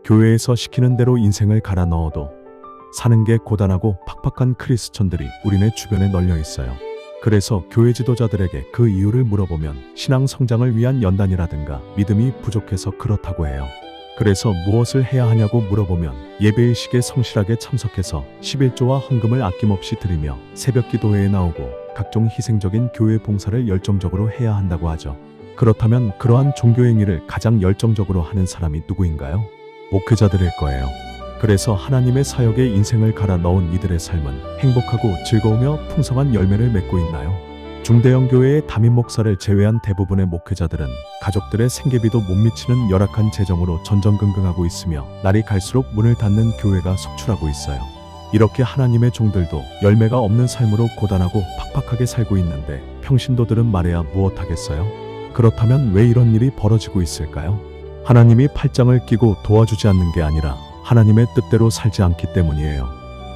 교회에서 시키는 대로 인생을 갈아 넣어도 사는 게 고단하고 팍팍한 크리스천들이 우리네 주변에 널려 있어요. 그래서 교회 지도자들에게 그 이유를 물어보면 신앙 성장을 위한 연단이라든가 믿음이 부족해서 그렇다고 해요. 그래서 무엇을 해야 하냐고 물어보면 예배의식에 성실하게 참석해서 11조와 헌금을 아낌없이 드리며 새벽 기도회에 나오고 각종 희생적인 교회 봉사를 열정적으로 해야 한다고 하죠. 그렇다면 그러한 종교행위를 가장 열정적으로 하는 사람이 누구인가요? 목회자들일 거예요. 그래서 하나님의 사역에 인생을 갈아 넣은 이들의 삶은 행복하고 즐거우며 풍성한 열매를 맺고 있나요? 중대형 교회의 담임 목사를 제외한 대부분의 목회자들은 가족들의 생계비도 못 미치는 열악한 재정으로 전전긍긍하고 있으며 날이 갈수록 문을 닫는 교회가 속출하고 있어요. 이렇게 하나님의 종들도 열매가 없는 삶으로 고단하고 팍팍하게 살고 있는데 평신도들은 말해야 무엇하겠어요? 그렇다면 왜 이런 일이 벌어지고 있을까요? 하나님이 팔짱을 끼고 도와주지 않는 게 아니라 하나님의 뜻대로 살지 않기 때문이에요.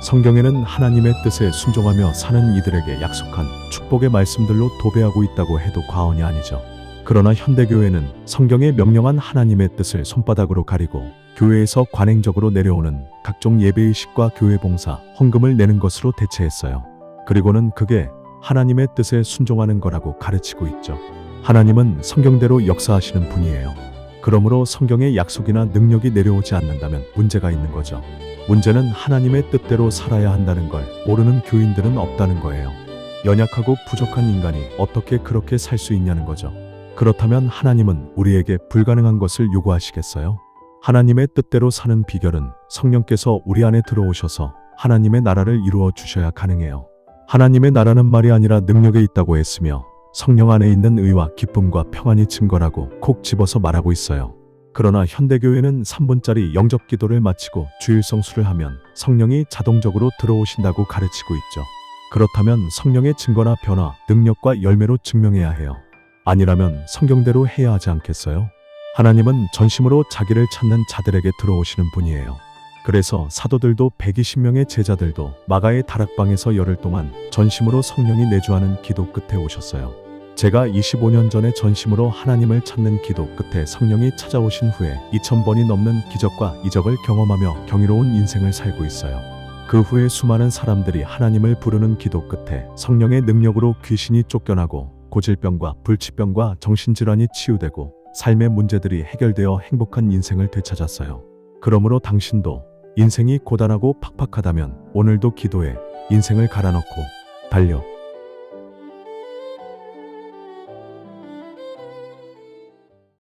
성경에는 하나님의 뜻에 순종하며 사는 이들에게 약속한 축복의 말씀들로 도배하고 있다고 해도 과언이 아니죠. 그러나 현대교회는 성경에 명령한 하나님의 뜻을 손바닥으로 가리고 교회에서 관행적으로 내려오는 각종 예배의식과 교회 봉사, 헌금을 내는 것으로 대체했어요. 그리고는 그게 하나님의 뜻에 순종하는 거라고 가르치고 있죠. 하나님은 성경대로 역사하시는 분이에요. 그러므로 성경의 약속이나 능력이 내려오지 않는다면 문제가 있는 거죠. 문제는 하나님의 뜻대로 살아야 한다는 걸 모르는 교인들은 없다는 거예요. 연약하고 부족한 인간이 어떻게 그렇게 살 수 있냐는 거죠. 그렇다면 하나님은 우리에게 불가능한 것을 요구하시겠어요? 하나님의 뜻대로 사는 비결은 성령께서 우리 안에 들어오셔서 하나님의 나라를 이루어 주셔야 가능해요. 하나님의 나라는 말이 아니라 능력에 있다고 했으며 성령 안에 있는 의와 기쁨과 평안이 증거라고 콕 집어서 말하고 있어요. 그러나 현대교회는 3분짜리 영접 기도를 마치고 주일 성수를 하면 성령이 자동적으로 들어오신다고 가르치고 있죠. 그렇다면 성령의 증거나 변화, 능력과 열매로 증명해야 해요. 아니라면 성경대로 해야 하지 않겠어요? 하나님은 전심으로 자기를 찾는 자들에게 들어오시는 분이에요. 그래서 사도들도 120명의 제자들도 마가의 다락방에서 열흘 동안 전심으로 성령이 내주하는 기도 끝에 오셨어요. 제가 25년 전에 전심으로 하나님을 찾는 기도 끝에 성령이 찾아오신 후에 2000번이 넘는 기적과 이적을 경험하며 경이로운 인생을 살고 있어요. 그 후에 수많은 사람들이 하나님을 부르는 기도 끝에 성령의 능력으로 귀신이 쫓겨나고 고질병과 불치병과 정신질환이 치유되고 삶의 문제들이 해결되어 행복한 인생을 되찾았어요. 그러므로 당신도 인생이 고단하고 팍팍하다면 오늘도 기도해 인생을 갈아넣고 달려.